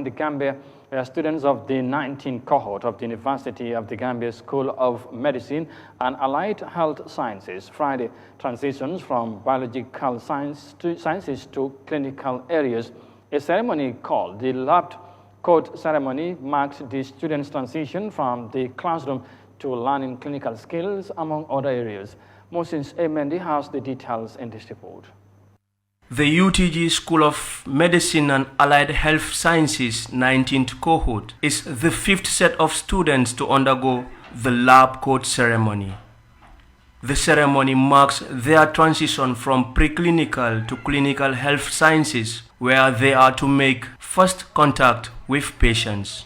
The Gambia students of the 19th cohort of the University of the Gambia School of Medicine and Allied Health Sciences Friday transitions from biological sciences to clinical areas. A ceremony called the lab coat ceremony marks the students' transition from the classroom to learning clinical skills among other areas. Moses Emendi has the details in this report. The UTG School of Medicine and Allied Health Sciences 19th cohort is the fifth set of students to undergo the lab coat ceremony. The ceremony marks their transition from preclinical to clinical health sciences, where they are to make first contact with patients.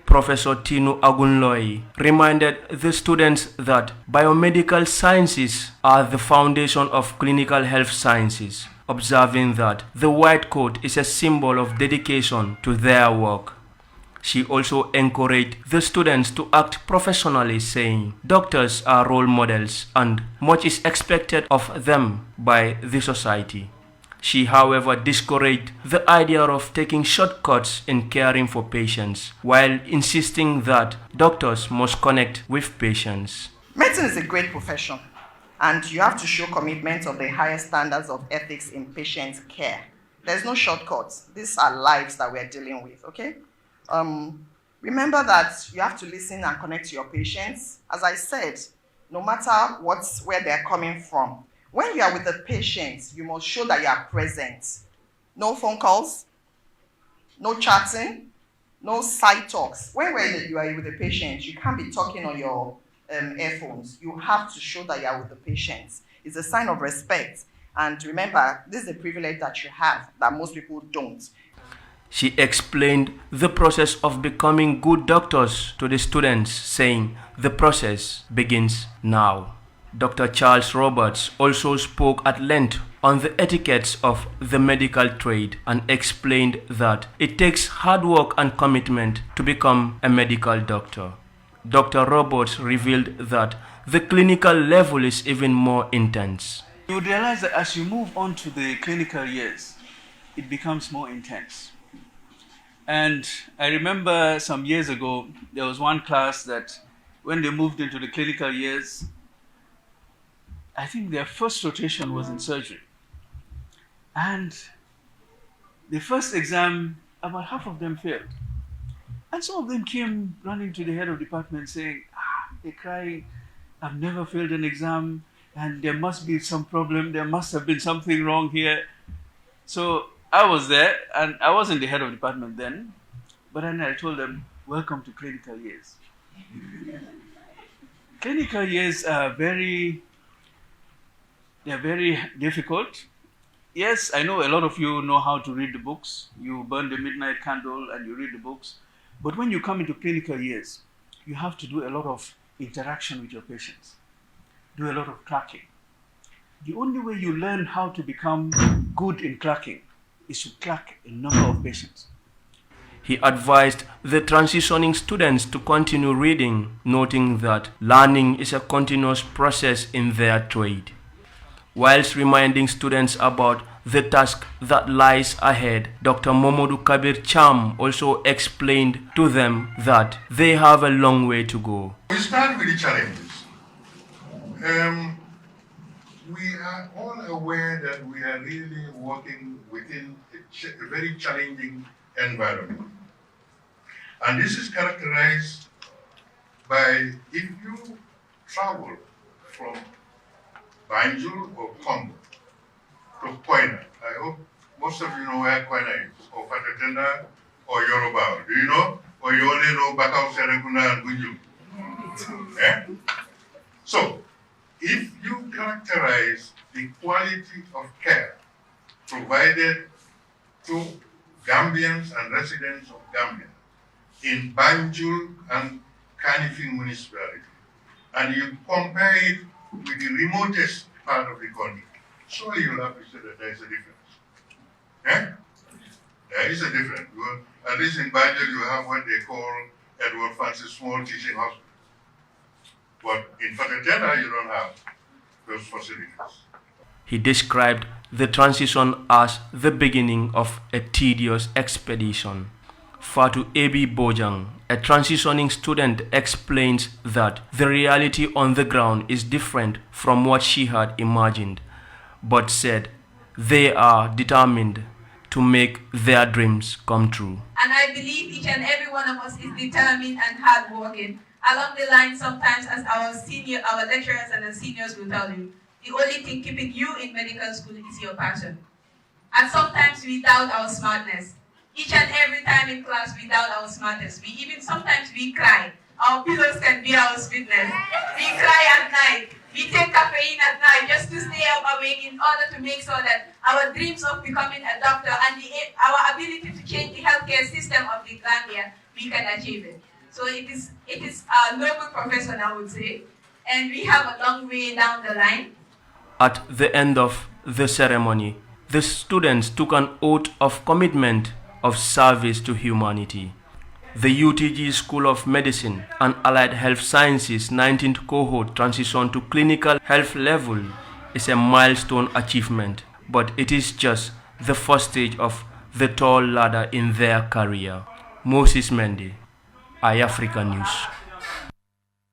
Professor Tinu Agunloi reminded the students that biomedical sciences are the foundation of clinical health sciences, observing that the white coat is a symbol of dedication to their work. She also encouraged the students to act professionally, saying doctors are role models and much is expected of them by the society. She, however, discouraged the idea of taking shortcuts in caring for patients, while insisting that doctors must connect with patients. Medicine is a great profession, and you have to show commitment of the highest standards of ethics in patient care. There's no shortcuts. These are lives that we're dealing with, okay? Remember that you have to listen and connect to your patients. As I said, no matter where they're coming from, when you are with the patients, you must show that you are present. No phone calls, no chatting, no side talks. When you are with the patient, you can't be talking on your earphones. You have to show that you are with the patients. It's a sign of respect. And remember, this is a privilege that you have that most people don't. She explained the process of becoming good doctors to the students, saying the process begins now. Dr. Charles Roberts also spoke at length on the etiquettes of the medical trade and explained that it takes hard work and commitment to become a medical doctor. Dr. Roberts revealed that the clinical level is even more intense. You realize that as you move on to the clinical years, it becomes more intense. And I remember some years ago, there was one class that when they moved into the clinical years, I think their first rotation was in surgery. And the first exam, about half of them failed. And some of them came running to the head of department saying, they're crying, I've never failed an exam, and there must be some problem, there must have been something wrong here. So I was there, and I wasn't the head of department then, but then I told them, welcome to clinical years. Clinical years are very difficult. Yes, I know a lot of you know how to read the books. You burn the midnight candle and you read the books. But when you come into clinical years, you have to do a lot of interaction with your patients, do a lot of clerking. The only way you learn how to become good in clerking is to clerk a number of patients. He advised the transitioning students to continue reading, noting that learning is a continuous process in their trade. Whilst reminding students about the task that lies ahead, Dr. Momodu Kabir Cham also explained to them that they have a long way to go. We start with the challenges. We are all aware that we are really working within a very challenging environment. And this is characterized by, if you travel from Banjul or Congo to Koina. I hope most of you know where Koina is, or Patatenda or Yoruba. Do you know? Or you only know Bakau, Serekunda, and Gunju? Yeah? So, if you characterize the quality of care provided to Gambians and residents of Gambia in Banjul and Kanifing municipality, and you compare it with the remotest part of the country, surely you'll have to say that there is a difference. Eh? There is a difference. Well, at least in Banjul, you have what they call Edward Francis Small Teaching Hospital. But in Fatatena, you don't have those facilities. He described the transition as the beginning of a tedious expedition. Fatu Ebi Bojang, a transitioning student, explains that the reality on the ground is different from what she had imagined, but said they are determined to make their dreams come true. And I believe each and every one of us is determined and hardworking. Along the line, sometimes as our lecturers and our seniors will tell you, the only thing keeping you in medical school is your passion. And sometimes we doubt our smartness. Each and every time in class, we doubt our smartness. Sometimes we cry. Our pillows can be our sweetness. We cry at night. We take caffeine at night just to stay up awake in order to make sure that our dreams of becoming a doctor and our ability to change the healthcare system of the Gambia, we can achieve it. So it is a noble profession, I would say, and we have a long way down the line. At the end of the ceremony, the students took an oath of commitment of service to humanity. The UTG School of Medicine and Allied Health Sciences 19th cohort transition to clinical health level is a milestone achievement, but it is just the first stage of the tall ladder in their career. Moses Mendy, Eyeafrica News.